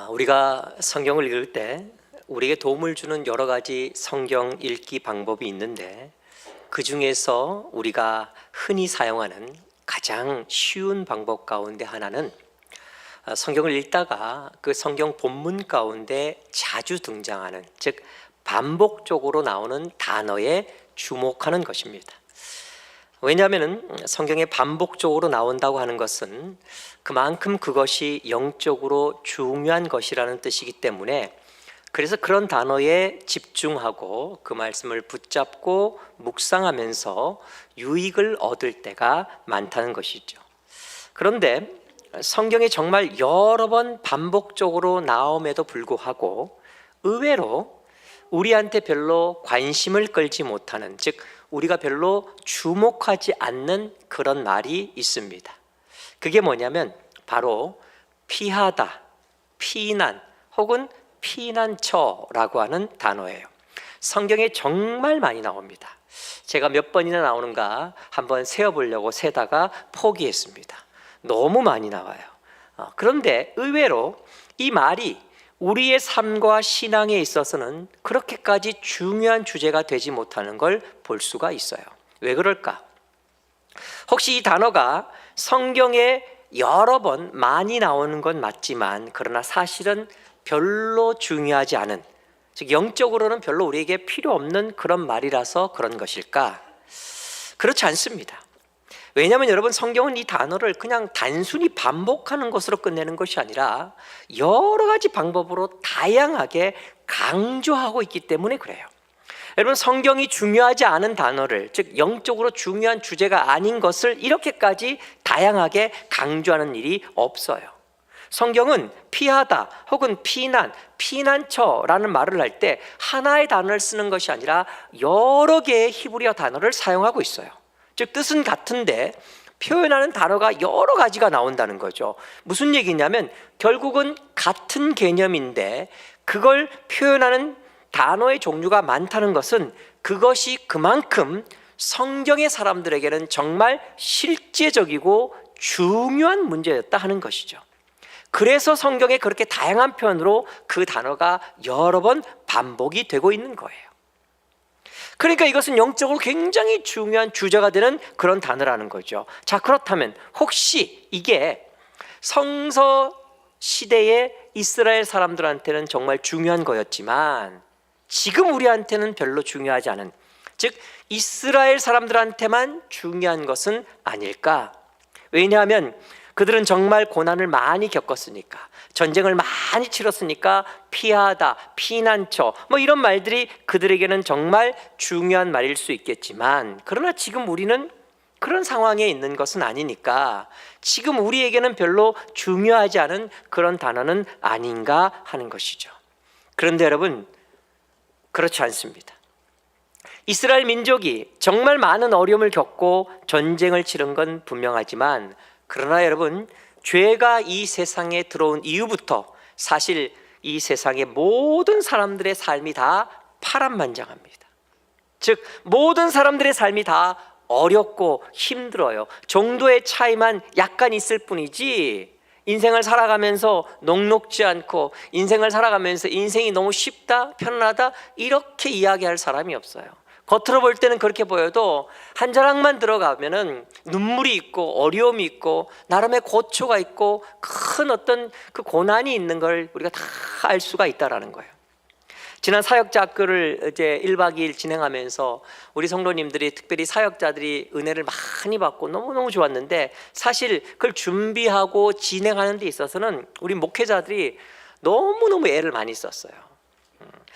우리가 성경을 읽을 때 우리에게 도움을 주는 여러 가지 성경 읽기 방법이 있는데, 그 중에서 우리가 흔히 사용하는 가장 쉬운 방법 가운데 하나는 성경을 읽다가 그 성경 본문 가운데 자주 등장하는, 즉 반복적으로 나오는 단어에 주목하는 것입니다. 왜냐하면 성경에 반복적으로 나온다고 하는 것은 그만큼 그것이 영적으로 중요한 것이라는 뜻이기 때문에, 그래서 그런 단어에 집중하고 그 말씀을 붙잡고 묵상하면서 유익을 얻을 때가 많다는 것이죠. 그런데 성경에 정말 여러 번 반복적으로 나옴에도 불구하고 의외로 우리한테 별로 관심을 끌지 못하는, 즉 우리가 별로 주목하지 않는 그런 말이 있습니다. 그게 뭐냐면 바로 피하다, 피난 혹은 피난처라고 하는 단어예요. 성경에 정말 많이 나옵니다. 제가 몇 번이나 나오는가 한번 세어보려고 세다가 포기했습니다. 너무 많이 나와요. 그런데 의외로 이 말이 우리의 삶과 신앙에 있어서는 그렇게까지 중요한 주제가 되지 못하는 걸 볼 수가 있어요. 왜 그럴까? 혹시 이 단어가 성경에 여러 번 많이 나오는 건 맞지만, 그러나 사실은 별로 중요하지 않은, 즉 영적으로는 별로 우리에게 필요 없는 그런 말이라서 그런 것일까? 그렇지 않습니다. 왜냐하면 여러분, 성경은 이 단어를 그냥 단순히 반복하는 것으로 끝내는 것이 아니라 여러 가지 방법으로 다양하게 강조하고 있기 때문에 그래요. 여러분, 성경이 중요하지 않은 단어를, 즉 영적으로 중요한 주제가 아닌 것을 이렇게까지 다양하게 강조하는 일이 없어요. 성경은 피하다 혹은 피난, 피난처라는 말을 할 때 하나의 단어를 쓰는 것이 아니라 여러 개의 히브리어 단어를 사용하고 있어요. 즉 뜻은 같은데 표현하는 단어가 여러 가지가 나온다는 거죠. 무슨 얘기냐면 결국은 같은 개념인데 그걸 표현하는 단어의 종류가 많다는 것은 그것이 그만큼 성경의 사람들에게는 정말 실제적이고 중요한 문제였다 하는 것이죠. 그래서 성경에 그렇게 다양한 표현으로 그 단어가 여러 번 반복이 되고 있는 거예요. 그러니까 이것은 영적으로 굉장히 중요한 주제가 되는 그런 단어라는 거죠. 자, 그렇다면 혹시 이게 성서 시대의 이스라엘 사람들한테는 정말 중요한 거였지만 지금 우리한테는 별로 중요하지 않은, 즉 이스라엘 사람들한테만 중요한 것은 아닐까? 왜냐하면 그들은 정말 고난을 많이 겪었으니까, 전쟁을 많이 치렀으니까 피하다, 피난처 이런 말들이 그들에게는 정말 중요한 말일 수 있겠지만, 그러나 지금 우리는 그런 상황에 있는 것은 아니니까 지금 우리에게는 별로 중요하지 않은 그런 단어는 아닌가 하는 것이죠. 그런데 여러분, 그렇지 않습니다. 이스라엘 민족이 정말 많은 어려움을 겪고 전쟁을 치른 건 분명하지만, 그러나 여러분, 죄가 이 세상에 들어온 이후부터 사실 이 세상의 모든 사람들의 삶이 다 파란만장합니다. 즉 모든 사람들의 삶이 다 어렵고 힘들어요. 정도의 차이만 약간 있을 뿐이지, 인생을 살아가면서 녹록지 않고 인생을 살아가면서 인생이 너무 쉽다, 편안하다 이렇게 이야기할 사람이 없어요. 겉으로 볼 때는 그렇게 보여도 한 자락만 들어가면은 눈물이 있고 어려움이 있고 나름의 고초가 있고 큰 어떤 그 고난이 있는 걸 우리가 다 알 수가 있다라는 거예요. 지난 사역자 학교를 이제 1박 2일 진행하면서 우리 성도님들이, 특별히 사역자들이 은혜를 많이 받고 너무너무 좋았는데, 사실 그걸 준비하고 진행하는 데 있어서는 우리 목회자들이 너무너무 애를 많이 썼어요.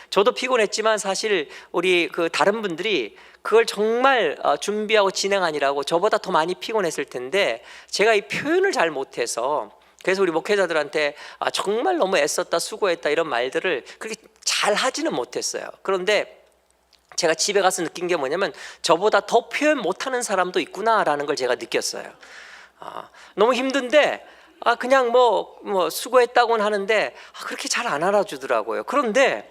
저도 피곤했지만 사실 우리 그 다른 분들이 그걸 정말 준비하고 진행하느라고 저보다 더 많이 피곤했을 텐데, 제가 이 표현을 잘 못해서, 그래서 우리 목회자들한테 정말 너무 애썼다, 수고했다 이런 말들을 그렇게 잘 하지는 못했어요. 그런데 제가 집에 가서 느낀 게 뭐냐면 저보다 더 표현 못하는 사람도 있구나라는 걸 제가 느꼈어요. 너무 힘든데 그냥 뭐 수고했다고는 하는데 그렇게 잘 안 알아주더라고요. 그런데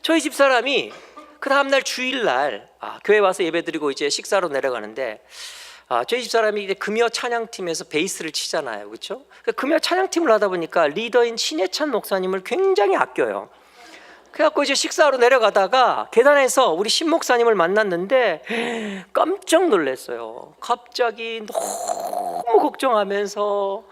저희 집사람이 그 다음날 주일날 교회 와서 예배드리고 이제 식사로 내려가는데 저희 집사람이 이제 금요 찬양팀에서 베이스를 치잖아요, 그렇죠? 금요 찬양팀을 하다 보니까 리더인 신예찬 목사님을 굉장히 아껴요. 그래갖고 이제 식사하러 내려가다가 계단에서 우리 신 목사님을 만났는데 깜짝 놀랐어요. 갑자기 너무 걱정하면서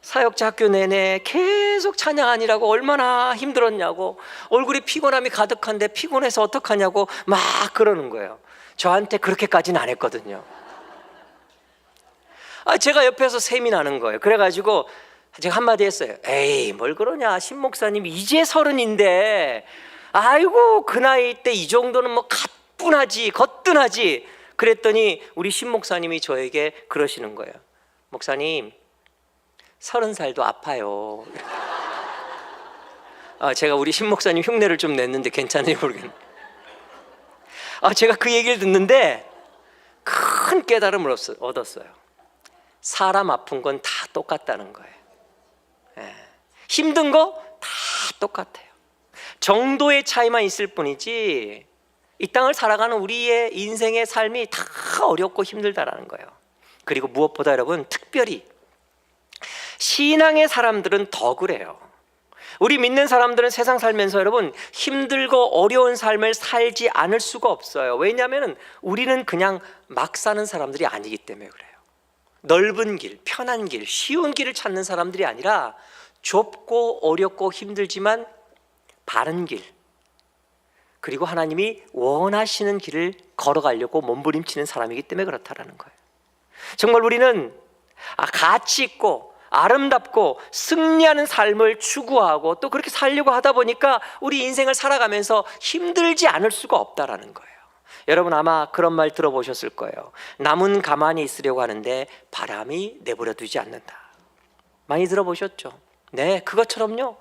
사역자 학교 내내 계속 찬양하느라고 얼마나 힘들었냐고, 얼굴에 피곤함이 가득한데 피곤해서 어떡하냐고 막 그러는 거예요. 저한테 그렇게까지는 안 했거든요. 제가 옆에서 셈이 나는 거예요. 그래가지고 제가 한마디 했어요. 에이, 뭘 그러냐, 신 목사님이 이제 30인데 아이고 그 나이 때 이 정도는 뭐 거뜬하지. 그랬더니 우리 신 목사님이 저에게 그러시는 거예요. 목사님, 30살도 아파요. 제가 우리 신 목사님 흉내를 좀 냈는데 괜찮은지 모르겠네요. 제가 그 얘기를 듣는데 큰 깨달음을 얻었어요. 사람 아픈 건 다 똑같다는 거예요. 힘든 거 다 똑같아요. 정도의 차이만 있을 뿐이지 이 땅을 살아가는 우리의 인생의 삶이 다 어렵고 힘들다라는 거예요. 그리고 무엇보다 여러분, 특별히 신앙의 사람들은 더 그래요. 우리 믿는 사람들은 세상 살면서 여러분 힘들고 어려운 삶을 살지 않을 수가 없어요. 왜냐하면 우리는 그냥 막 사는 사람들이 아니기 때문에 그래요. 넓은 길, 편한 길, 쉬운 길을 찾는 사람들이 아니라 좁고 어렵고 힘들지만 바른 길, 그리고 하나님이 원하시는 길을 걸어가려고 몸부림치는 사람이기 때문에 그렇다라는 거예요. 정말 우리는 가치 있고 아름답고 승리하는 삶을 추구하고 또 그렇게 살려고 하다 보니까 우리 인생을 살아가면서 힘들지 않을 수가 없다라는 거예요. 여러분 아마 그런 말 들어보셨을 거예요. 남은 가만히 있으려고 하는데 바람이 내버려 두지 않는다. 많이 들어보셨죠? 네, 그것처럼요.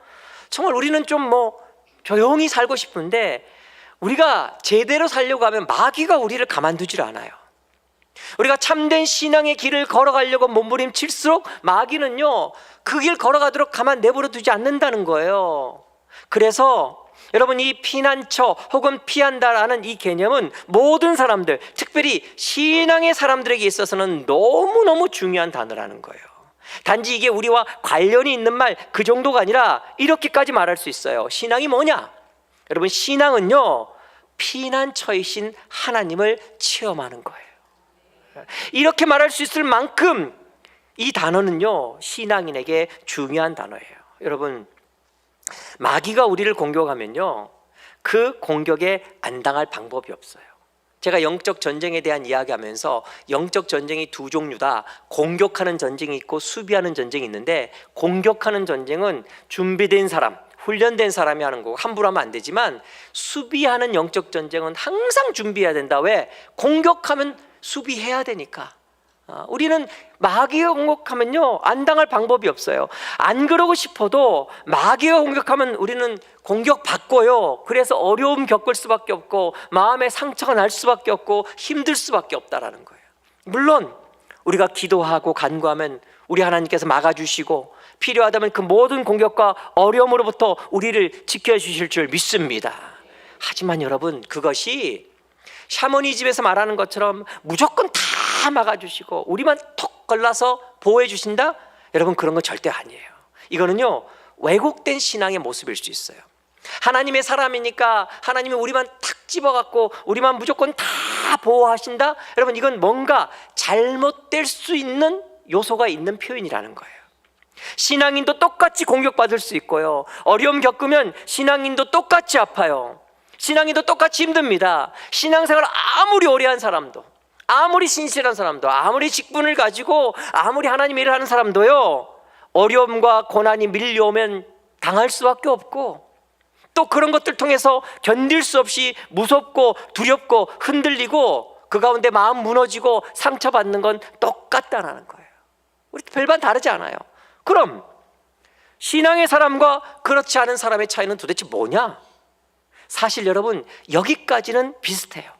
정말 우리는 좀 조용히 살고 싶은데 우리가 제대로 살려고 하면 마귀가 우리를 가만두질 않아요. 우리가 참된 신앙의 길을 걸어가려고 몸부림칠수록 마귀는요 그 길 걸어가도록 가만 내버려 두지 않는다는 거예요. 그래서 여러분, 이 피난처 혹은 피한다라는 이 개념은 모든 사람들, 특별히 신앙의 사람들에게 있어서는 너무너무 중요한 단어라는 거예요. 단지 이게 우리와 관련이 있는 말 그 정도가 아니라 이렇게까지 말할 수 있어요. 신앙이 뭐냐? 여러분, 신앙은요 피난처이신 하나님을 체험하는 거예요. 이렇게 말할 수 있을 만큼 이 단어는요 신앙인에게 중요한 단어예요. 여러분, 마귀가 우리를 공격하면요 그 공격에 안 당할 방법이 없어요. 제가 영적 전쟁에 대한 이야기하면서 영적 전쟁이 두 종류다. 공격하는 전쟁이 있고 수비하는 전쟁이 있는데, 공격하는 전쟁은 준비된 사람, 훈련된 사람이 하는 거고 함부로 하면 안 되지만, 수비하는 영적 전쟁은 항상 준비해야 된다. 왜? 공격하면 수비해야 되니까. 우리는 마귀가 공격하면요 안 당할 방법이 없어요. 안 그러고 싶어도 마귀가 공격하면 우리는 공격받고요, 그래서 어려움 겪을 수밖에 없고 마음의 상처가 날 수밖에 없고 힘들 수밖에 없다라는 거예요. 물론 우리가 기도하고 간구하면 우리 하나님께서 막아주시고 필요하다면 그 모든 공격과 어려움으로부터 우리를 지켜주실 줄 믿습니다. 하지만 여러분, 그것이 샤머니즘에서 말하는 것처럼 무조건 다 막아주시고 우리만 톡 걸러서 보호해 주신다? 여러분, 그런 건 절대 아니에요. 이거는요 왜곡된 신앙의 모습일 수 있어요. 하나님의 사람이니까 하나님이 우리만 탁 집어갖고 우리만 무조건 다 보호하신다? 여러분, 이건 뭔가 잘못될 수 있는 요소가 있는 표현이라는 거예요. 신앙인도 똑같이 공격받을 수 있고요, 어려움 겪으면 신앙인도 똑같이 아파요. 신앙인도 똑같이 힘듭니다. 신앙생활 아무리 오래 한 사람도, 아무리 신실한 사람도, 아무리 직분을 가지고 아무리 하나님 일을 하는 사람도요 어려움과 고난이 밀려오면 당할 수밖에 없고, 또 그런 것들 통해서 견딜 수 없이 무섭고 두렵고 흔들리고 그 가운데 마음 무너지고 상처받는 건 똑같다는 거예요. 우리 별반 다르지 않아요. 그럼 신앙의 사람과 그렇지 않은 사람의 차이는 도대체 뭐냐? 사실 여러분, 여기까지는 비슷해요.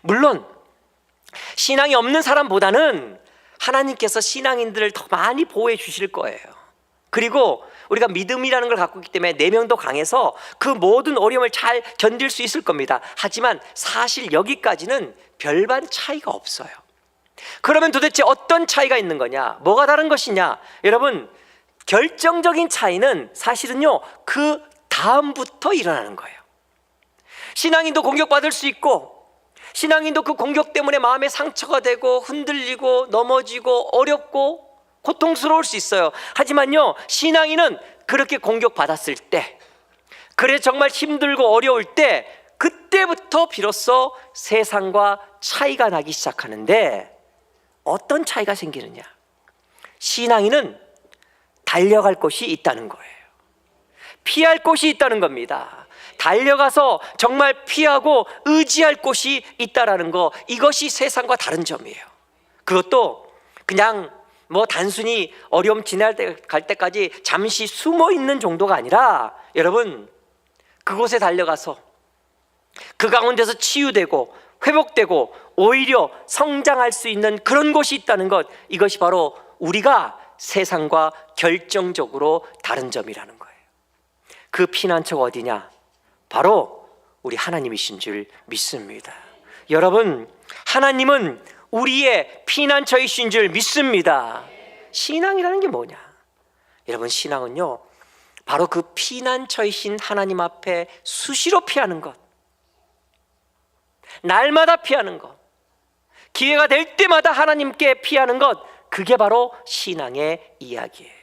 물론 신앙이 없는 사람보다는 하나님께서 신앙인들을 더 많이 보호해 주실 거예요. 그리고 우리가 믿음이라는 걸 갖고 있기 때문에 내면도 강해서 그 모든 어려움을 잘 견딜 수 있을 겁니다. 하지만 사실 여기까지는 별반 차이가 없어요. 그러면 도대체 어떤 차이가 있는 거냐? 뭐가 다른 것이냐? 여러분, 결정적인 차이는 사실은요, 그 다음부터 일어나는 거예요. 신앙인도 공격받을 수 있고, 신앙인도 그 공격 때문에 마음에 상처가 되고 흔들리고 넘어지고 어렵고 고통스러울 수 있어요. 하지만요, 신앙인은 그렇게 공격받았을 때, 그래 정말 힘들고 어려울 때, 그때부터 비로소 세상과 차이가 나기 시작하는데, 어떤 차이가 생기느냐? 신앙인은 달려갈 곳이 있다는 거예요. 피할 곳이 있다는 겁니다. 달려가서 정말 피하고 의지할 곳이 있다라는 거, 이것이 세상과 다른 점이에요. 그것도 그냥 단순히 어려움 지날 때 갈 때까지 잠시 숨어 있는 정도가 아니라, 여러분, 그곳에 달려가서 그 가운데서 치유되고 회복되고 오히려 성장할 수 있는 그런 곳이 있다는 것, 이것이 바로 우리가 세상과 결정적으로 다른 점이라는 거예요. 그 피난처가 어디냐? 바로 우리 하나님이신 줄 믿습니다. 여러분, 하나님은 우리의 피난처이신 줄 믿습니다. 신앙이라는 게 뭐냐? 여러분, 신앙은요, 바로 그 피난처이신 하나님 앞에 수시로 피하는 것, 날마다 피하는 것, 기회가 될 때마다 하나님께 피하는 것, 그게 바로 신앙의 이야기예요.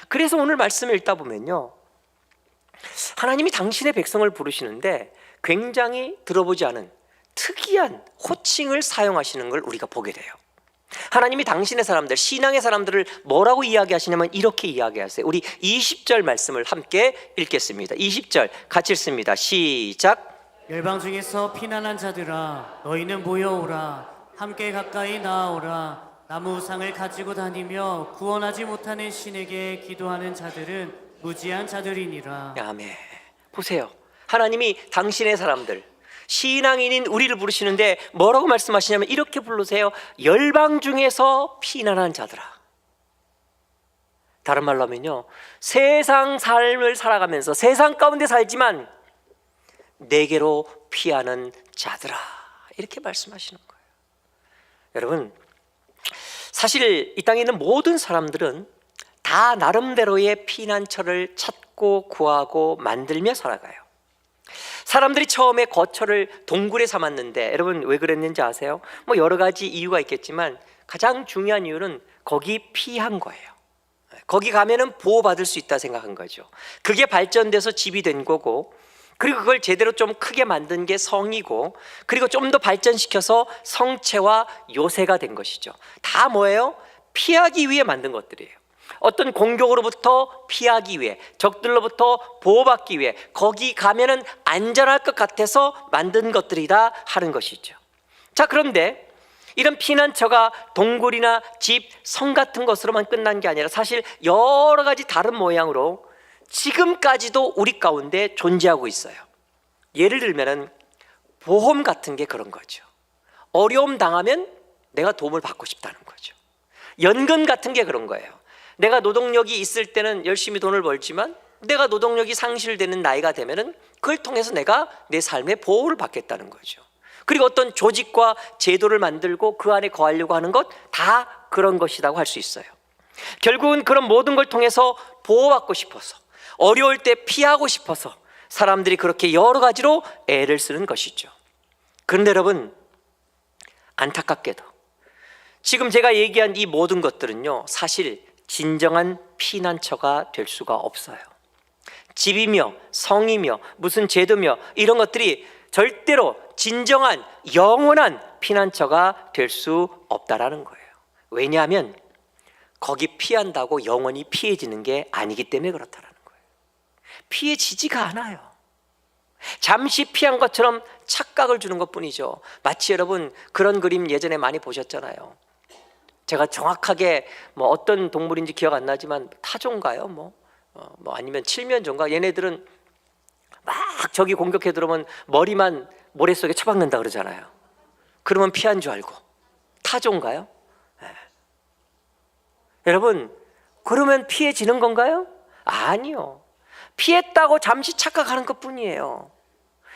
그래서 오늘 말씀을 읽다 보면요, 하나님이 당신의 백성을 부르시는데 굉장히 들어보지 않은 특이한 호칭을 사용하시는 걸 우리가 보게 돼요. 하나님이 당신의 사람들, 신앙의 사람들을 뭐라고 이야기하시냐면 이렇게 이야기하세요. 우리 20절 말씀을 함께 읽겠습니다. 20절 같이 읽습니다. 시작. 열방 중에서 피난한 자들아, 너희는 모여오라. 함께 가까이 나아오라. 나무 우상을 가지고 다니며 구원하지 못하는 신에게 기도하는 자들은 무지한 자들이니라. 아멘. 보세요, 하나님이 당신의 사람들, 신앙인인 우리를 부르시는데 뭐라고 말씀하시냐면 이렇게 부르세요. 열방 중에서 피난한 자들아. 다른 말로 하면요, 세상 삶을 살아가면서 세상 가운데 살지만 내게로 피하는 자들아, 이렇게 말씀하시는 거예요. 여러분, 사실 이 땅에 있는 모든 사람들은 다 나름대로의 피난처를 찾고 구하고 만들며 살아가요. 사람들이 처음에 거처를 동굴에 삼았는데, 여러분 왜 그랬는지 아세요? 여러 가지 이유가 있겠지만 가장 중요한 이유는 거기 피한 거예요. 거기 가면은 보호받을 수 있다 생각한 거죠. 그게 발전돼서 집이 된 거고, 그리고 그걸 제대로 좀 크게 만든 게 성이고, 그리고 좀 더 발전시켜서 성체와 요새가 된 것이죠. 다 뭐예요? 피하기 위해 만든 것들이에요. 어떤 공격으로부터 피하기 위해, 적들로부터 보호받기 위해, 거기 가면은 안전할 것 같아서 만든 것들이다 하는 것이죠. 자, 그런데 이런 피난처가 동굴이나 집, 성 같은 것으로만 끝난 게 아니라 사실 여러 가지 다른 모양으로 지금까지도 우리 가운데 존재하고 있어요. 예를 들면은 보험 같은 게 그런 거죠. 어려움 당하면 내가 도움을 받고 싶다는 거죠. 연금 같은 게 그런 거예요. 내가 노동력이 있을 때는 열심히 돈을 벌지만 내가 노동력이 상실되는 나이가 되면은 그걸 통해서 내가 내 삶의 보호를 받겠다는 거죠. 그리고 어떤 조직과 제도를 만들고 그 안에 거하려고 하는 것, 다 그런 것이라고 할 수 있어요. 결국은 그런 모든 걸 통해서 보호받고 싶어서, 어려울 때 피하고 싶어서 사람들이 그렇게 여러 가지로 애를 쓰는 것이죠. 그런데 여러분, 안타깝게도 지금 제가 얘기한 이 모든 것들은요, 사실 진정한 피난처가 될 수가 없어요. 집이며 성이며 무슨 제도며 이런 것들이 절대로 진정한 영원한 피난처가 될 수 없다라는 거예요. 왜냐하면 거기 피한다고 영원히 피해지는 게 아니기 때문에 그렇다라는 거예요. 피해지지가 않아요. 잠시 피한 것처럼 착각을 주는 것뿐이죠. 마치 여러분 그런 그림 예전에 많이 보셨잖아요. 제가 정확하게 어떤 동물인지 기억 안 나지만 타조인가요? 아니면 칠면조인가? 얘네들은 막 적이 공격해 들어오면 머리만 모래 속에 처박는다 그러잖아요. 그러면 피한 줄 알고. 타조인가요? 네. 여러분, 그러면 피해지는 건가요? 아니요. 피했다고 잠시 착각하는 것뿐이에요.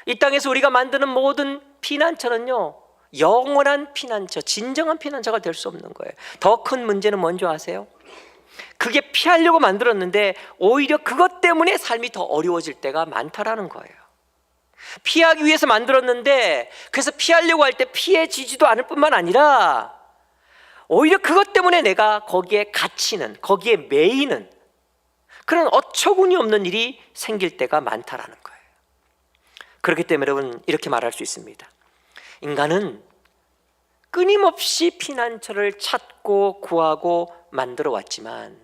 이 땅에서 우리가 만드는 모든 피난처는요, 영원한 피난처, 진정한 피난처가 될 수 없는 거예요. 더 큰 문제는 뭔지 아세요? 그게 피하려고 만들었는데 오히려 그것 때문에 삶이 더 어려워질 때가 많다라는 거예요. 피하기 위해서 만들었는데 그래서 피하려고 할 때 피해지지도 않을 뿐만 아니라 오히려 그것 때문에 내가 거기에 갇히는, 거기에 매이는 그런 어처구니 없는 일이 생길 때가 많다라는 거예요. 그렇기 때문에 여러분 이렇게 말할 수 있습니다. 인간은 끊임없이 피난처를 찾고 구하고 만들어 왔지만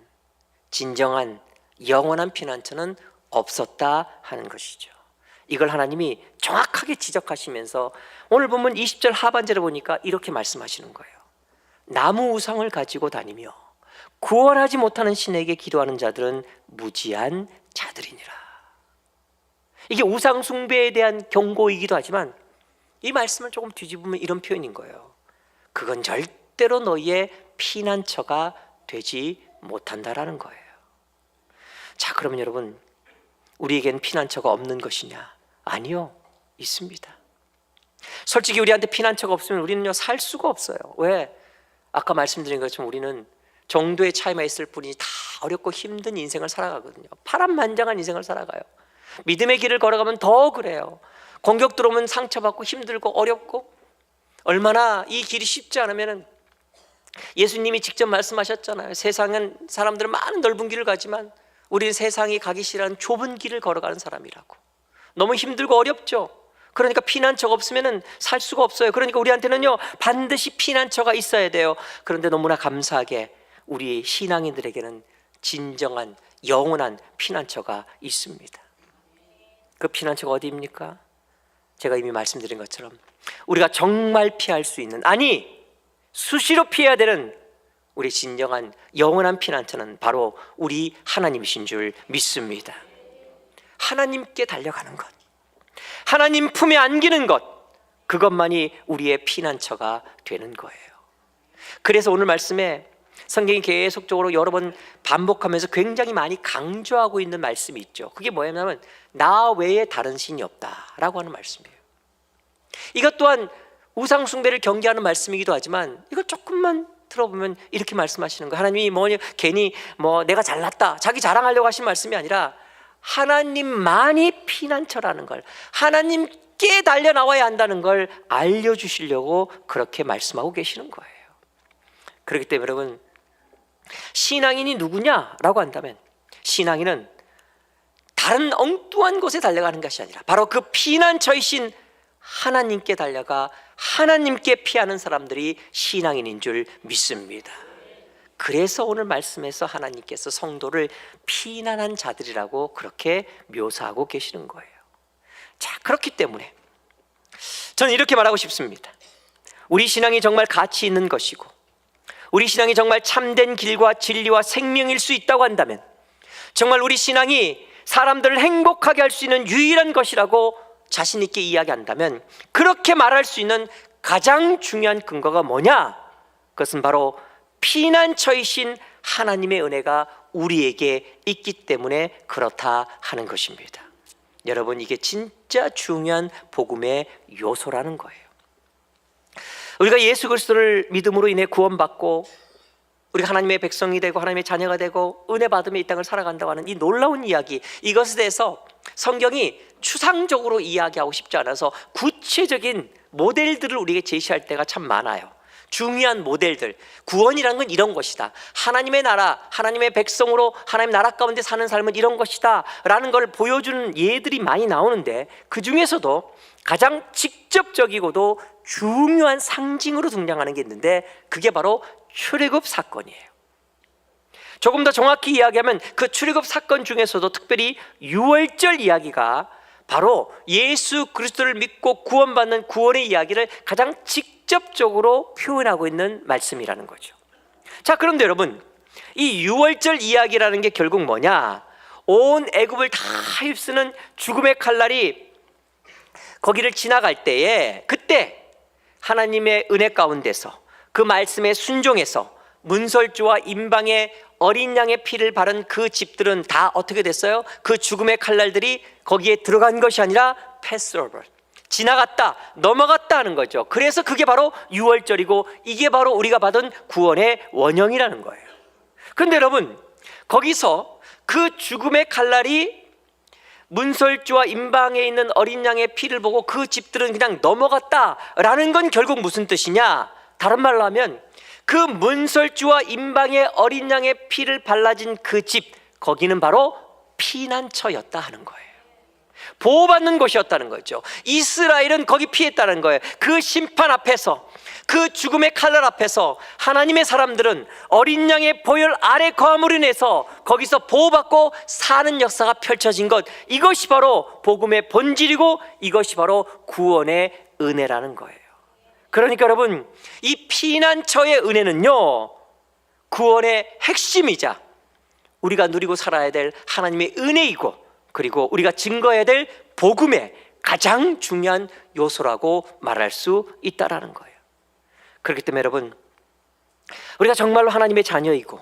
진정한 영원한 피난처는 없었다 하는 것이죠. 이걸 하나님이 정확하게 지적하시면서 오늘 보면 20절 하반절에 보니까 이렇게 말씀하시는 거예요. 나무 우상을 가지고 다니며 구원하지 못하는 신에게 기도하는 자들은 무지한 자들이니라. 이게 우상 숭배에 대한 경고이기도 하지만 이 말씀을 조금 뒤집으면 이런 표현인 거예요. 그건 절대로 너희의 피난처가 되지 못한다라는 거예요. 자, 그러면 여러분, 우리에겐 피난처가 없는 것이냐? 아니요, 있습니다. 솔직히 우리한테 피난처가 없으면 우리는요 살 수가 없어요. 왜? 아까 말씀드린 것처럼 우리는 정도의 차이만 있을 뿐이지 다 어렵고 힘든 인생을 살아가거든요. 파란만장한 인생을 살아가요. 믿음의 길을 걸어가면 더 그래요. 공격 들어오면 상처받고 힘들고 어렵고, 얼마나 이 길이 쉽지 않으면 예수님이 직접 말씀하셨잖아요. 세상은 사람들은 많은 넓은 길을 가지만 우리는 세상이 가기 싫어하는 좁은 길을 걸어가는 사람이라고. 너무 힘들고 어렵죠. 그러니까 피난처가 없으면 살 수가 없어요. 그러니까 우리한테는요 반드시 피난처가 있어야 돼요. 그런데 너무나 감사하게 우리 신앙인들에게는 진정한 영원한 피난처가 있습니다. 그 피난처가 어디입니까? 제가 이미 말씀드린 것처럼 우리가 정말 피할 수 있는, 아니 수시로 피해야 되는 우리 진정한 영원한 피난처는 바로 우리 하나님이신 줄 믿습니다. 하나님께 달려가는 것, 하나님 품에 안기는 것, 그것만이 우리의 피난처가 되는 거예요. 그래서 오늘 말씀에 성경이 계속적으로 여러 번 반복하면서 굉장히 많이 강조하고 있는 말씀이 있죠. 그게 뭐냐면 나 외에 다른 신이 없다라고 하는 말씀이에요. 이것 또한 우상 숭배를 경계하는 말씀이기도 하지만 이걸 조금만 들어보면 이렇게 말씀하시는 거예요. 하나님이 괜히 내가 잘났다 자기 자랑하려고 하신 말씀이 아니라 하나님만이 피난처라는 걸, 하나님께 달려나와야 한다는 걸 알려주시려고 그렇게 말씀하고 계시는 거예요. 그렇기 때문에 여러분, 신앙인이 누구냐라고 한다면 신앙인은 다른 엉뚱한 곳에 달려가는 것이 아니라 바로 그 피난처이신 하나님께 달려가 하나님께 피하는 사람들이 신앙인인 줄 믿습니다. 그래서 오늘 말씀에서 하나님께서 성도를 피난한 자들이라고 그렇게 묘사하고 계시는 거예요. 자, 그렇기 때문에 저는 이렇게 말하고 싶습니다. 우리 신앙이 정말 가치 있는 것이고 우리 신앙이 정말 참된 길과 진리와 생명일 수 있다고 한다면, 정말 우리 신앙이 사람들을 행복하게 할 수 있는 유일한 것이라고 자신 있게 이야기한다면, 그렇게 말할 수 있는 가장 중요한 근거가 뭐냐? 그것은 바로 피난처이신 하나님의 은혜가 우리에게 있기 때문에 그렇다 하는 것입니다. 여러분, 이게 진짜 중요한 복음의 요소라는 거예요. 우리가 예수 그리스도를 믿음으로 인해 구원받고 우리가 하나님의 백성이 되고 하나님의 자녀가 되고 은혜 받으며 이 땅을 살아간다고 하는 이 놀라운 이야기, 이것에 대해서 성경이 추상적으로 이야기하고 싶지 않아서 구체적인 모델들을 우리에게 제시할 때가 참 많아요. 중요한 모델들, 구원이라는 건 이런 것이다, 하나님의 나라, 하나님의 백성으로 하나님 나라 가운데 사는 삶은 이런 것이다 라는 걸 보여주는 예들이 많이 나오는데, 그 중에서도 가장 직접적이고도 중요한 상징으로 등장하는 게 있는데 그게 바로 출애굽 사건이에요. 조금 더 정확히 이야기하면 그 출애굽 사건 중에서도 특별히 유월절 이야기가 바로 예수 그리스도를 믿고 구원받는 구원의 이야기를 가장 직접적으로 표현하고 있는 말씀이라는 거죠. 자, 그런데 여러분, 이 유월절 이야기라는 게 결국 뭐냐? 온 애굽을 다 휩쓰는 죽음의 칼날이 거기를 지나갈 때에, 그때 하나님의 은혜 가운데서 그 말씀에 순종해서 문설주와 임방의 어린 양의 피를 바른 그 집들은 다 어떻게 됐어요? 그 죽음의 칼날들이 거기에 들어간 것이 아니라 패스오버, 지나갔다, 넘어갔다 하는 거죠. 그래서 그게 바로 유월절이고 이게 바로 우리가 받은 구원의 원형이라는 거예요. 그런데 여러분, 거기서 그 죽음의 칼날이 문설주와 임방에 있는 어린 양의 피를 보고 그 집들은 그냥 넘어갔다라는 건 결국 무슨 뜻이냐? 다른 말로 하면 그 문설주와 임방의 어린 양의 피를 발라진 그 집, 거기는 바로 피난처였다 하는 거예요. 보호받는 곳이었다는 거죠. 이스라엘은 거기 피했다는 거예요. 그 심판 앞에서, 그 죽음의 칼날 앞에서 하나님의 사람들은 어린 양의 보혈 아래 거함으로 인해서 거기서 보호받고 사는 역사가 펼쳐진 것, 이것이 바로 복음의 본질이고 이것이 바로 구원의 은혜라는 거예요. 그러니까 여러분, 이 피난처의 은혜는요, 구원의 핵심이자 우리가 누리고 살아야 될 하나님의 은혜이고, 그리고 우리가 증거해야 될 복음의 가장 중요한 요소라고 말할 수 있다라는 거예요. 그렇기 때문에 여러분, 우리가 정말로 하나님의 자녀이고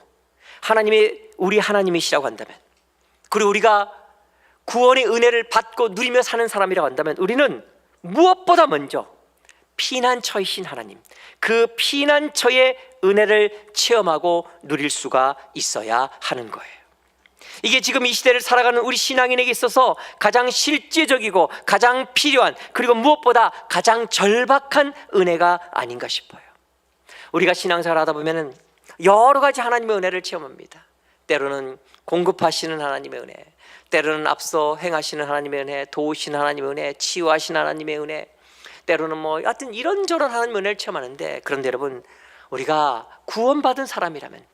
우리 하나님이시라고 한다면, 그리고 우리가 구원의 은혜를 받고 누리며 사는 사람이라고 한다면, 우리는 무엇보다 먼저 피난처이신 하나님, 그 피난처의 은혜를 체험하고 누릴 수가 있어야 하는 거예요. 이게 지금 이 시대를 살아가는 우리 신앙인에게 있어서 가장 실제적이고 가장 필요한, 그리고 무엇보다 가장 절박한 은혜가 아닌가 싶어요. 우리가 신앙생활 하다 보면 여러 가지 하나님의 은혜를 체험합니다. 때로는 공급하시는 하나님의 은혜, 때로는 앞서 행하시는 하나님의 은혜, 도우시는 하나님의 은혜, 치유하시는 하나님의 은혜, 때로는 하여튼 이런저런 하나님의 은혜를 체험하는데, 그런데 여러분, 우리가 구원받은 사람이라면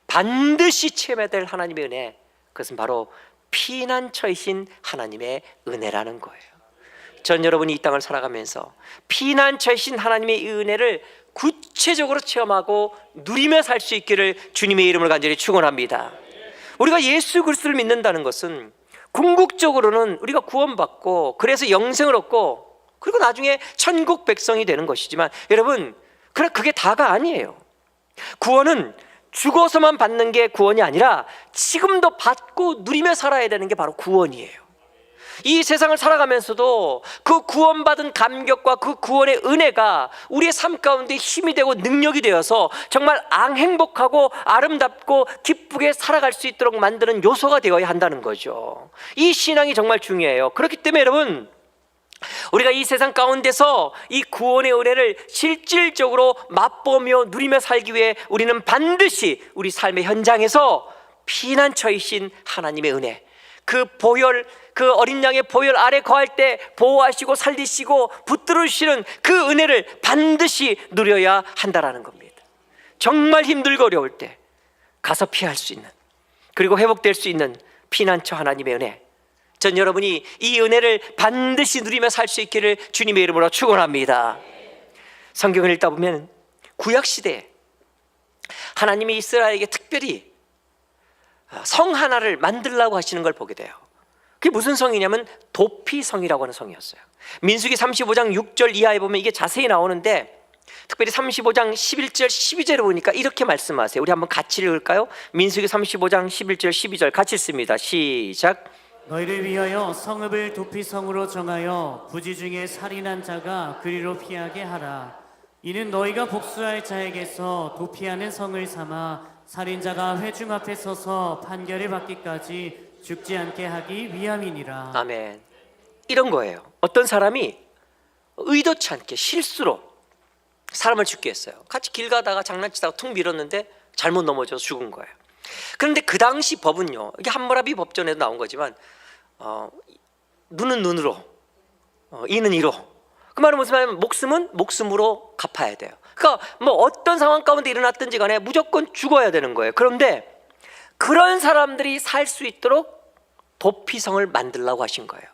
반드시 체험해야 될 하나님의 은혜, 그것은 바로 피난처이신 하나님의 은혜라는 거예요. 전 여러분이 이 땅을 살아가면서 피난처이신 하나님의 이 은혜를 구체적으로 체험하고 누리며 살 수 있기를 주님의 이름을 간절히 축원합니다. 우리가 예수 그리스도를 믿는다는 것은 궁극적으로는 우리가 구원받고 그래서 영생을 얻고 그리고 나중에 천국 백성이 되는 것이지만, 여러분, 그게 다가 아니에요. 구원은 죽어서만 받는 게 구원이 아니라 지금도 받고 누리며 살아야 되는 게 바로 구원이에요. 이 세상을 살아가면서도 그 구원받은 감격과 그 구원의 은혜가 우리의 삶 가운데 힘이 되고 능력이 되어서 정말 행복하고 아름답고 기쁘게 살아갈 수 있도록 만드는 요소가 되어야 한다는 거죠. 이 신앙이 정말 중요해요. 그렇기 때문에 여러분, 우리가 이 세상 가운데서 이 구원의 은혜를 실질적으로 맛보며 누리며 살기 위해 우리는 반드시 우리 삶의 현장에서 피난처이신 하나님의 은혜, 그 어린 양의 보혈 아래 거할 때 보호하시고 살리시고 붙들으시는 그 은혜를 반드시 누려야 한다라는 겁니다. 정말 힘들고 어려울 때 가서 피할 수 있는, 그리고 회복될 수 있는 피난처 하나님의 은혜, 전 여러분이 이 은혜를 반드시 누리며 살 수 있기를 주님의 이름으로 축원합니다. 성경을 읽다 보면 구약시대에 하나님이 이스라엘에게 특별히 성 하나를 만들라고 하시는 걸 보게 돼요. 그게 무슨 성이냐면 도피성이라고 하는 성이었어요. 민수기 35장 6절 이하에 보면 이게 자세히 나오는데, 특별히 35장 11절 12절을 보니까 이렇게 말씀하세요. 우리 한번 같이 읽을까요? 민수기 35장 11절 12절 같이 읽습니다. 시작. 너희를 위하여 성읍을 도피성으로 정하여 부지 중에 살인한 자가 그리로 피하게 하라. 이는 너희가 복수할 자에게서 도피하는 성을 삼아 살인자가 회중 앞에 서서 판결을 받기까지 죽지 않게 하기 위함이니라. 아멘. 이런 거예요. 어떤 사람이 의도치 않게 실수로 사람을 죽게 했어요. 같이 길 가다가 장난치다가 툭 밀었는데 잘못 넘어져서 죽은 거예요. 그런데 그 당시 법은요, 이게 함무라비 법전에도 나온 거지만 눈은 눈으로, 이는 이로. 그 말은 무슨 말이냐면 목숨은 목숨으로 갚아야 돼요. 그러니까 어떤 상황 가운데 일어났든지 간에 무조건 죽어야 되는 거예요. 그런데 그런 사람들이 살 수 있도록 도피성을 만들라고 하신 거예요.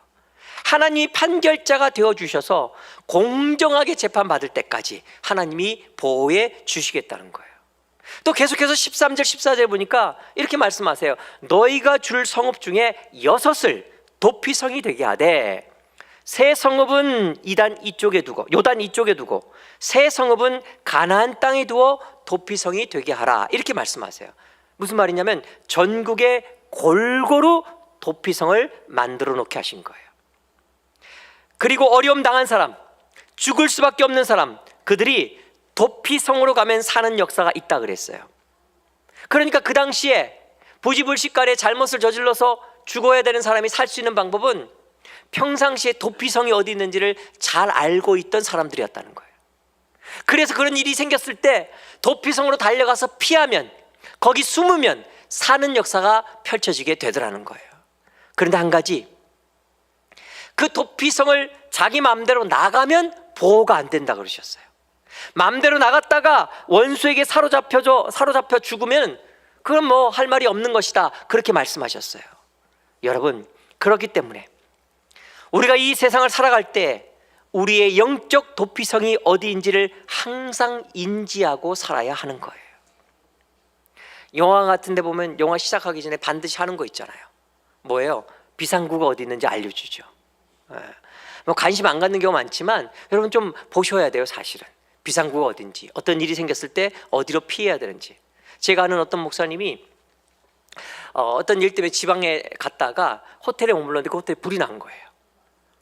하나님이 판결자가 되어주셔서 공정하게 재판받을 때까지 하나님이 보호해 주시겠다는 거예요. 또 계속해서 13절 14절 보니까 이렇게 말씀하세요. 너희가 줄 성읍 중에 6을 도피성이 되게 하되, 세 성읍은 요단 이쪽에 두고 세 성읍은 가나안 땅에 두어 도피성이 되게 하라, 이렇게 말씀하세요. 무슨 말이냐면 전국에 골고루 도피성을 만들어 놓게 하신 거예요. 그리고 어려움 당한 사람, 죽을 수밖에 없는 사람, 그들이 도피성으로 가면 사는 역사가 있다 그랬어요. 그러니까 그 당시에 부지불식간에 잘못을 저질러서 죽어야 되는 사람이 살 수 있는 방법은 평상시에 도피성이 어디 있는지를 잘 알고 있던 사람들이었다는 거예요. 그래서 그런 일이 생겼을 때 도피성으로 달려가서 피하면, 거기 숨으면 사는 역사가 펼쳐지게 되더라는 거예요. 그런데 한 가지, 그 도피성을 자기 마음대로 나가면 보호가 안 된다 그러셨어요. 마음대로 나갔다가 원수에게 사로잡혀 죽으면 그건 뭐 할 말이 없는 것이다, 그렇게 말씀하셨어요. 여러분, 그렇기 때문에 우리가 이 세상을 살아갈 때 우리의 영적 도피성이 어디인지를 항상 인지하고 살아야 하는 거예요. 영화 같은 데 보면 영화 시작하기 전에 반드시 하는 거 있잖아요. 뭐예요? 비상구가 어디 있는지 알려주죠. 뭐 관심 안 갖는 경우 많지만 여러분 좀 보셔야 돼요. 사실은 비상구가 어딘지, 어떤 일이 생겼을 때 어디로 피해야 되는지. 제가 아는 어떤 목사님이 어떤 일 때문에 지방에 갔다가 호텔에 머물렀는데 그 호텔에 불이 난 거예요.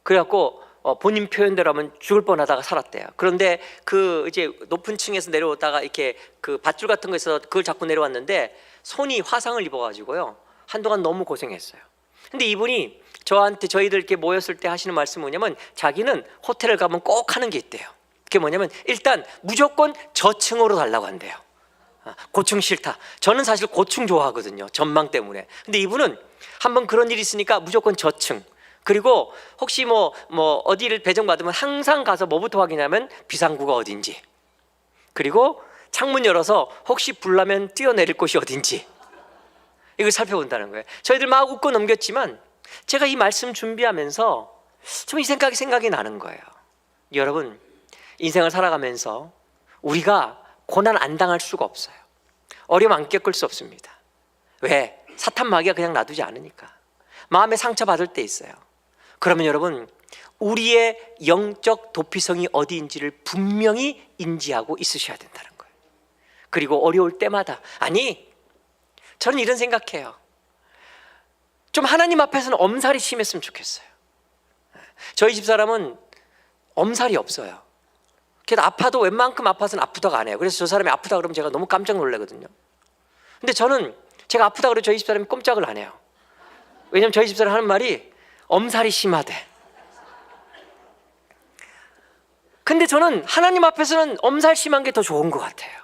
그래갖고 본인 표현대로 하면 죽을 뻔하다가 살았대요. 그런데 그 이제 높은 층에서 내려오다가 이렇게 그 밧줄 같은 거에서 그걸 잡고 내려왔는데 손이 화상을 입어가지고요, 한동안 너무 고생했어요. 근데 이분이 저희들 이렇게 모였을 때 하시는 말씀이 뭐냐면, 자기는 호텔을 가면 꼭 하는 게 있대요. 그게 뭐냐면 일단 무조건 저층으로 달라고 한대요. 고층 싫다. 저는 사실 고층 좋아하거든요, 전망 때문에. 근데 이분은 한번 그런 일이 있으니까 무조건 저층. 그리고 혹시 뭐 어디를 배정받으면 항상 가서 뭐부터 확인하면 비상구가 어딘지, 그리고 창문 열어서 혹시 불나면 뛰어내릴 곳이 어딘지, 이걸 살펴본다는 거예요. 저희들 막 웃고 넘겼지만 제가 이 말씀 준비하면서 좀 이 생각이 나는 거예요. 여러분, 인생을 살아가면서 우리가 고난 안 당할 수가 없어요. 어려움 안 겪을 수 없습니다. 왜? 사탄 마귀가 그냥 놔두지 않으니까. 마음에 상처 받을 때 있어요. 그러면 여러분, 우리의 영적 도피성이 어디인지를 분명히 인지하고 있으셔야 된다는 거예요. 그리고 어려울 때마다, 아니, 저는 이런 생각해요. 좀 하나님 앞에서는 엄살이 심했으면 좋겠어요. 저희 집사람은 엄살이 없어요. 걔도 아파도 웬만큼 아파서는 아프다고 안 해요. 그래서 저 사람이 아프다 그러면 제가 너무 깜짝 놀라거든요. 근데 저는 제가 아프다 그러면 저희 집사람이 꼼짝을 안 해요. 왜냐면 저희 집사람 하는 말이 엄살이 심하대. 근데 저는 하나님 앞에서는 엄살 심한 게 더 좋은 것 같아요.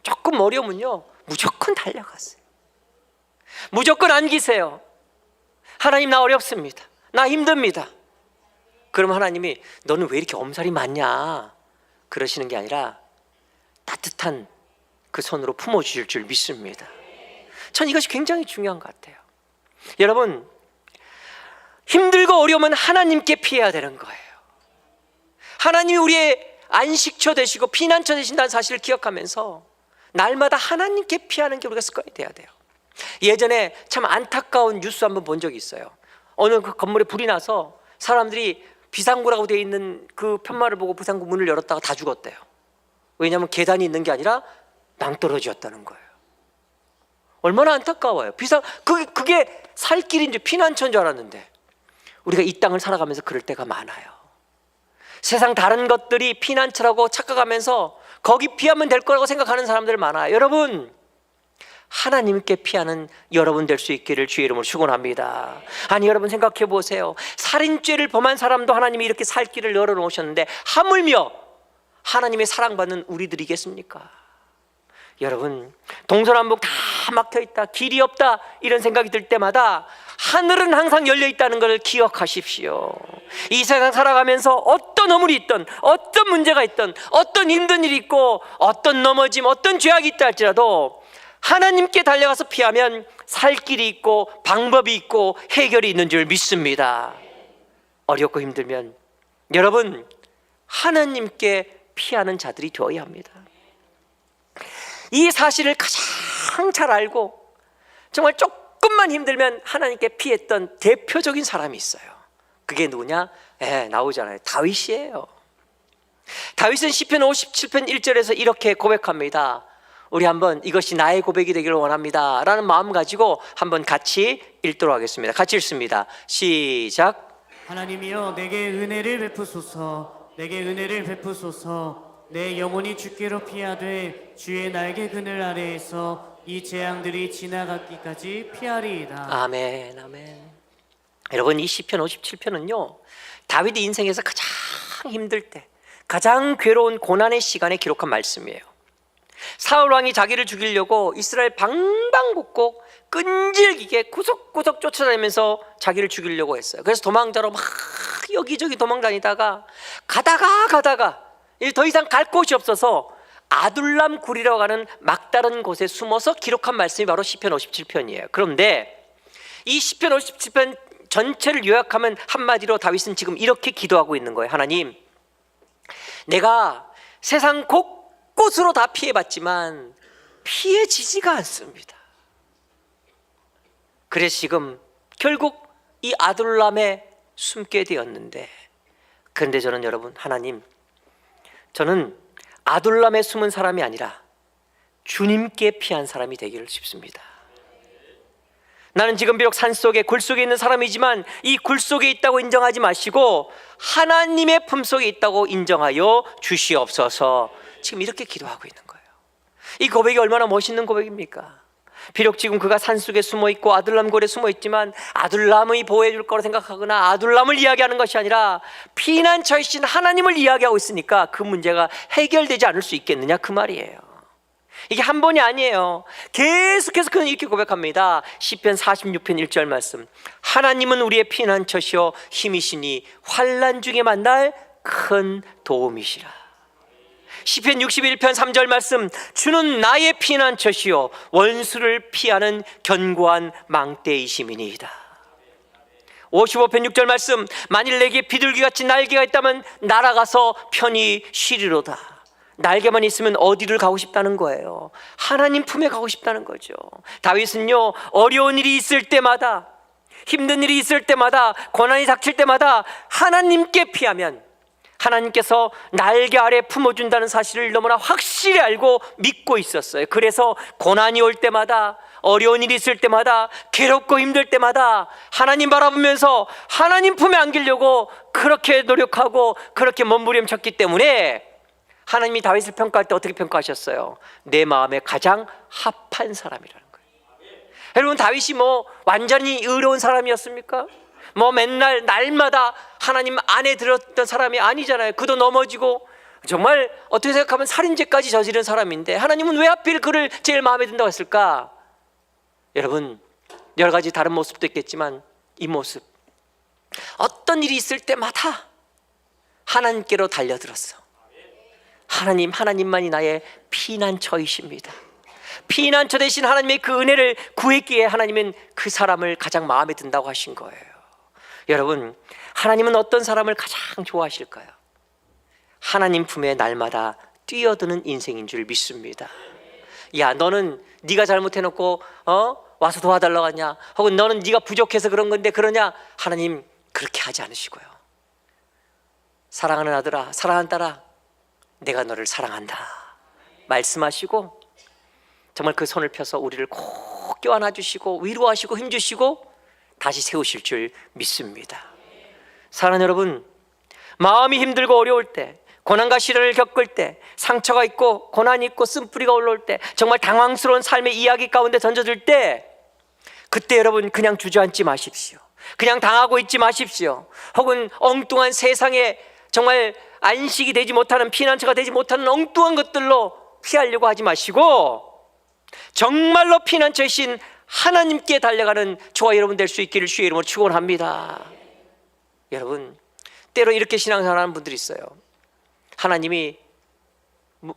조금 어려우면요, 무조건 달려가세요. 무조건 안기세요. 하나님, 나 어렵습니다, 나 힘듭니다. 그럼 하나님이 너는 왜 이렇게 엄살이 많냐 그러시는 게 아니라 따뜻한 그 손으로 품어주실 줄 믿습니다. 전 이것이 굉장히 중요한 것 같아요. 여러분, 힘들고 어려우면 하나님께 피해야 되는 거예요. 하나님이 우리의 안식처 되시고 피난처 되신다는 사실을 기억하면서 날마다 하나님께 피하는 게 우리가 습관이 돼야 돼요. 예전에 참 안타까운 뉴스 한번 본 적이 있어요. 어느 그 건물에 불이 나서 사람들이 비상구라고 되어 있는 그 편말을 보고 비상구 문을 열었다가 다 죽었대요. 왜냐하면 계단이 있는 게 아니라 낭떠러지였다는 거예요. 얼마나 안타까워요. 그게 살 길인 줄, 피난처인 줄 알았는데 우리가 이 땅을 살아가면서 그럴 때가 많아요. 세상 다른 것들이 피난처라고 착각하면서 거기 피하면 될 거라고 생각하는 사람들 많아요. 여러분, 하나님께 피하는 여러분 될 수 있기를 주의 이름으로 축원합니다. 아니, 여러분 생각해 보세요. 살인죄를 범한 사람도 하나님이 이렇게 살 길을 열어놓으셨는데 하물며 하나님의 사랑받는 우리들이겠습니까? 여러분, 동서남북 다 막혀있다, 길이 없다, 이런 생각이 들 때마다 하늘은 항상 열려있다는 걸 기억하십시오. 이 세상 살아가면서 어떤 허물이 있든, 어떤 문제가 있든, 어떤 힘든 일이 있고, 어떤 넘어짐, 어떤 죄악이 있다 할지라도 하나님께 달려가서 피하면 살 길이 있고 방법이 있고 해결이 있는 줄 믿습니다. 어렵고 힘들면 여러분, 하나님께 피하는 자들이 되어야 합니다. 이 사실을 가장 잘 알고 정말 조금만 힘들면 하나님께 피했던 대표적인 사람이 있어요. 그게 누구냐? 나오잖아요. 다윗이에요. 다윗은 시편 57편 1절에서 이렇게 고백합니다. 우리 한번 이것이 나의 고백이 되기를 원합니다 라는 마음 가지고 한번 같이 읽도록 하겠습니다. 같이 읽습니다. 시작. 하나님이여 내게 은혜를 베푸소서. 내게 은혜를 베푸소서. 내 영혼이 주께로 피하되 주의 날개 그늘 아래에서 이 재앙들이 지나가기까지 피하리이다. 아멘, 아멘. 여러분, 이 시편 57편은요 다윗의 인생에서 가장 힘들 때, 가장 괴로운 고난의 시간에 기록한 말씀이에요. 사울 왕이 자기를 죽이려고 이스라엘 방방곡곡 끈질기게 구석구석 쫓아다니면서 자기를 죽이려고 했어요. 그래서 도망자로 막 여기저기 도망다니다가 가다가 이제 더 이상 갈 곳이 없어서 아둘람 굴이라고 하는 막다른 곳에 숨어서 기록한 말씀이 바로 시편 57편이에요. 그런데 이 시편 57편 전체를 요약하면 한마디로 다윗은 지금 이렇게 기도하고 있는 거예요. 하나님, 내가 세상 곳곳으로 다 피해봤지만 피해지지가 않습니다. 그래서 지금 결국 이 아둘람에 숨게 되었는데, 그런데 저는 여러분, 하나님, 저는 아둘람에 숨은 사람이 아니라 주님께 피한 사람이 되기를 싶습니다. 나는 지금 비록 산속에 굴 속에 있는 사람이지만 이 굴 속에 있다고 인정하지 마시고 하나님의 품속에 있다고 인정하여 주시옵소서. 지금 이렇게 기도하고 있는 거예요. 이 고백이 얼마나 멋있는 고백입니까? 비록 지금 그가 산속에 숨어있고 아둘람 굴에 숨어있지만 아둘람이 보호해 줄 거라 생각하거나 아둘람을 이야기하는 것이 아니라 피난처이신 하나님을 이야기하고 있으니까 그 문제가 해결되지 않을 수 있겠느냐, 그 말이에요. 이게 한 번이 아니에요. 계속해서 그는 이렇게 고백합니다. 시편 46편 1절 말씀. 하나님은 우리의 피난처시요 힘이시니 환난 중에 만날 큰 도움이시라. 시편 61편 3절 말씀. 주는 나의 피난처시요 원수를 피하는 견고한 망대이심이니이다. 55편 6절 말씀. 만일 내게 비둘기같이 날개가 있다면 날아가서 편히 쉬리로다. 날개만 있으면 어디를 가고 싶다는 거예요? 하나님 품에 가고 싶다는 거죠. 다윗은요, 어려운 일이 있을 때마다, 힘든 일이 있을 때마다, 고난이 닥칠 때마다 하나님께 피하면 하나님께서 날개 아래 품어준다는 사실을 너무나 확실히 알고 믿고 있었어요. 그래서 고난이 올 때마다, 어려운 일이 있을 때마다, 괴롭고 힘들 때마다 하나님 바라보면서 하나님 품에 안기려고 그렇게 노력하고 그렇게 몸부림쳤기 때문에 하나님이 다윗을 평가할 때 어떻게 평가하셨어요? 내 마음에 가장 합한 사람이라는 거예요. 여러분, 다윗이 뭐 완전히 의로운 사람이었습니까? 뭐 맨날 날마다 하나님 안에 들었던 사람이 아니잖아요. 그도 넘어지고 정말 어떻게 생각하면 살인죄까지 저지른 사람인데 하나님은 왜 하필 그를 제일 마음에 든다고 했을까? 여러분, 여러 가지 다른 모습도 있겠지만 이 모습, 어떤 일이 있을 때마다 하나님께로 달려들었어. 하나님만이 나의 피난처이십니다. 피난처 대신 하나님의 그 은혜를 구했기에 하나님은 그 사람을 가장 마음에 든다고 하신 거예요. 여러분, 하나님은 어떤 사람을 가장 좋아하실까요? 하나님 품에 날마다 뛰어드는 인생인 줄 믿습니다. 야, 너는 네가 잘못해놓고 와서 도와달라고 하냐? 혹은 너는 네가 부족해서 그런 건데 그러냐? 하나님 그렇게 하지 않으시고요. 사랑하는 아들아, 사랑하는 딸아, 내가 너를 사랑한다 말씀하시고 정말 그 손을 펴서 우리를 꼭 껴안아 주시고 위로하시고 힘주시고 다시 세우실 줄 믿습니다. 사랑하는 여러분, 마음이 힘들고 어려울 때, 고난과 시련을 겪을 때, 상처가 있고 고난이 있고 쓴뿌리가 올라올 때, 정말 당황스러운 삶의 이야기 가운데 던져질 때, 그때 여러분 그냥 주저앉지 마십시오. 그냥 당하고 있지 마십시오. 혹은 엉뚱한 세상에 정말 안식이 되지 못하는, 피난처가 되지 못하는 엉뚱한 것들로 피하려고 하지 마시고 정말로 피난처이신 하나님께 달려가는 저와 여러분 될 수 있기를 주의 이름으로 축원합니다. 여러분, 때로 이렇게 신앙생활하는 분들이 있어요. 하나님이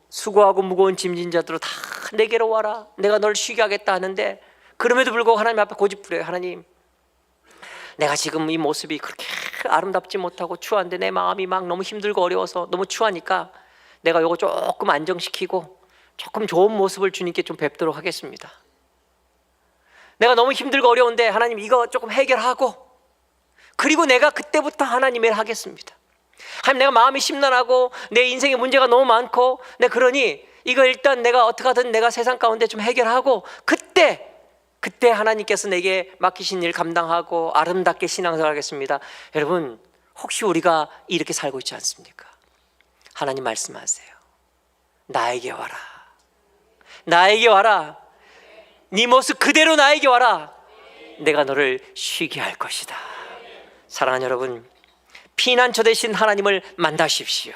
수고하고 무거운 짐진 자들로 다 내게로 와라, 내가 널 쉬게 하겠다 하는데 그럼에도 불구하고 하나님 앞에 고집부려요. 하나님, 내가 지금 이 모습이 그렇게 아름답지 못하고 추한데 내 마음이 막 너무 힘들고 어려워서 너무 추하니까 내가 이거 조금 안정시키고 조금 좋은 모습을 주님께 좀 뵙도록 하겠습니다. 내가 너무 힘들고 어려운데 하나님 이거 조금 해결하고 그리고 내가 그때부터 하나님의 일을 하겠습니다. 하나님, 내가 마음이 심란하고 내 인생에 문제가 너무 많고 그러니 이거 일단 내가 어떻게 하든 내가 세상 가운데 좀 해결하고 그때 그때 하나님께서 내게 맡기신 일 감당하고 아름답게 신앙생활하겠습니다. 여러분, 혹시 우리가 이렇게 살고 있지 않습니까? 하나님 말씀하세요. 나에게 와라. 나에게 와라. 네 모습 그대로 나에게 와라. 내가 너를 쉬게 할 것이다. 사랑하는 여러분, 피난처 되신 하나님을 만나십시오.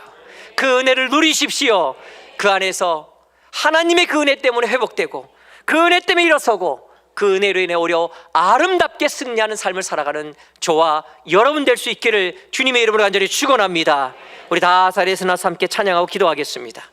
그 은혜를 누리십시오. 그 안에서 하나님의 그 은혜 때문에 회복되고, 그 은혜 때문에 일어서고, 그 은혜로 인해 오려 아름답게 승리하는 삶을 살아가는 저와 여러분 될 수 있기를 주님의 이름으로 간절히 축원합니다. 우리 다 자리에서 나서 함께 찬양하고 기도하겠습니다.